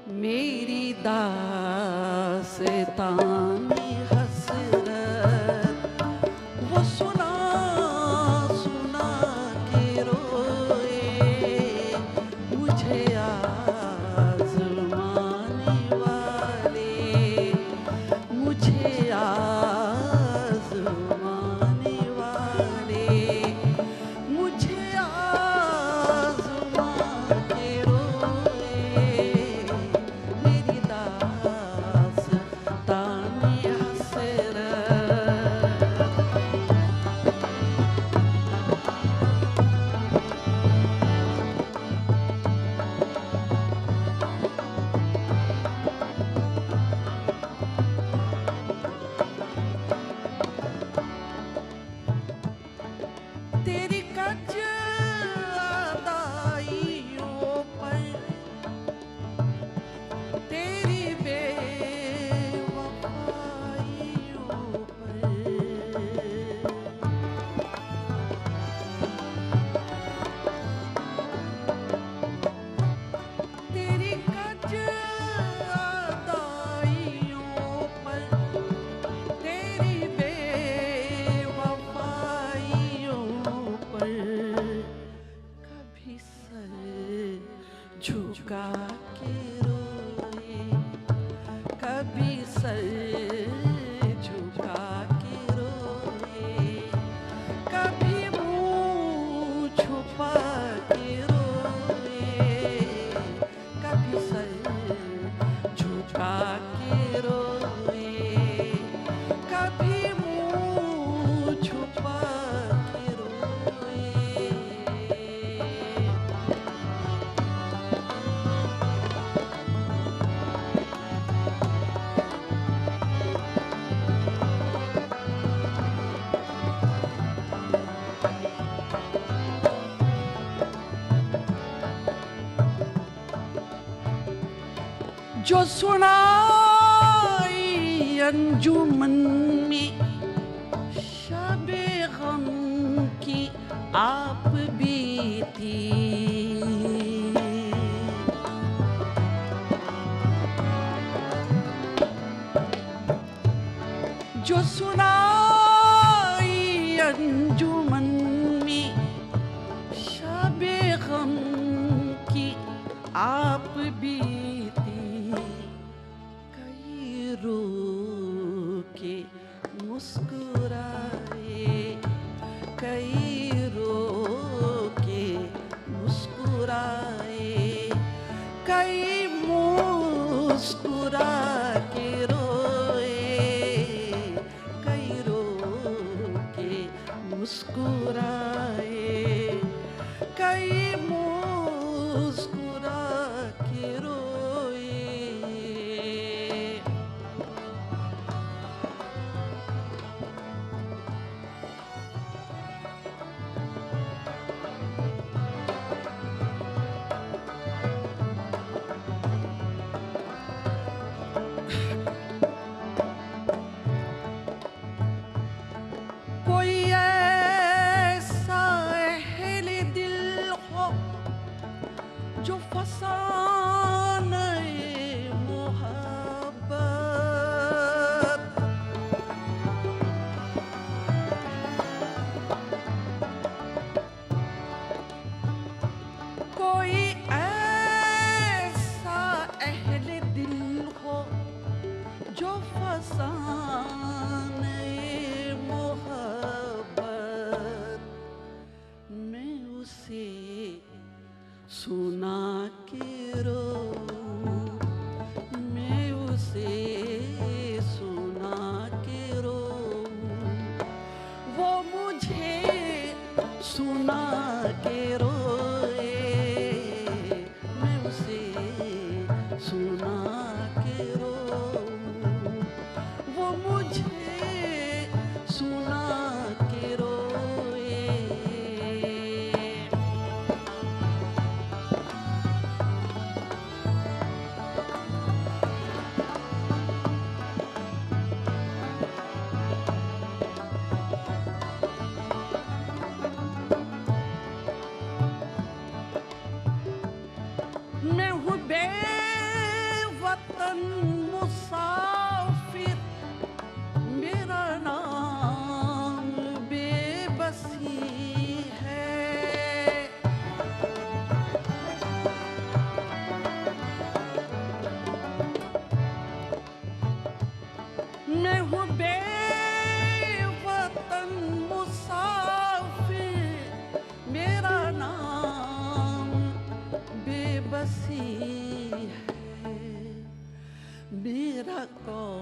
मेरी दास्तानी हसरत वो सुना सुना के रोए, मुझे आज़माने वाले, मुझे आज़माने वाले, मुझे आज़मा के रोए, मेरी दास्तानी हसरत। तेरी कज अदाइयों पर, तेरी बेवफाइयों पर, तेरी कज अदाइयों पर, तेरी बेवफाइयों पर, कभी सर झुका के रोए, कभी सर झुका के रोए, कभी मुंह छुपा के रोए, कभी सर झुका के रोए, कभी मुंह छुपा के रोए। जो सुनाई अंजुमन में शबे गम की आप बीती, जो सुनाई अंजुमन में शबे गम की आप बीती, कई रो के मुस्कुराए, कई रो के मुस्कुराए, कई मुस्कुरा के रोए, कई रो के मुस्कुराए, कई मुस्कुरा के रोए। कोई ऐसा अहले दिल हो जो फसाने मोहब्बत, कोई ऐसा अहले दिल हो जो फसाने मोहब्बत, मैं उसे सुना के रोऊं, मैं उसे सुना के रोऊं, वो मुझे सुना के रोए, मैं उसे सुना के रोऊं, वो मुझे सुना के रोए। मैं हूँ बेवतन मुसाफिर, मेरा नाम बेबसी है। मैं हूँ बेवतन मुसाफिर, मेरा नाम बेबसी है। मेरा कौन